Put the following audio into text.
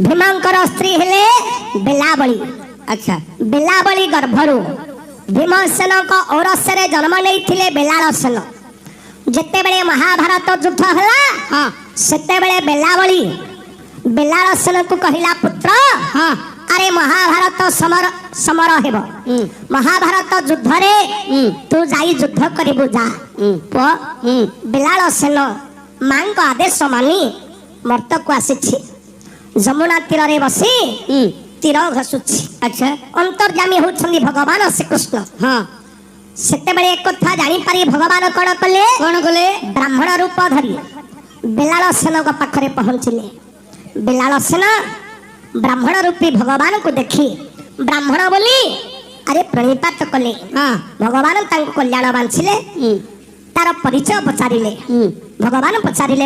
भीमंकर स्त्री हेले बेलाबली। अच्छा बेलाबली गर्भरू भीमसेन को औरस्य जन्म नहीं बेलालसेन। जिते बड़े महाभारत युद्ध है हाँ सेते बड़े बेलाबली बेलालसेन को कहला पुत्र हाँ अरे महाभारत समर समर हेब महाभारत युद्ध रे तू जाई युद्ध करिबु जा पो बेलालसेन मां को आदेश मानी मर्त को आसी जमुना तीर रे बसी तीर घसुछि। अच्छा अंतर्जामी होछन्दी भगवान श्री कृष्ण। हाँ सेते बेले एक कथा जानी पारी भगवान कोन कले ब्राह्मण रूप धरी बेलालसेन को पाखरे पहुंचले। बेलालसेन ब्राह्मण रूपी भगवान को देखी ब्राह्मण बोली अरे प्रणिपात कले। हाँ भगवान तांको कल्याण बांछिले तार परिचय पचारिले। भगवान पचारिले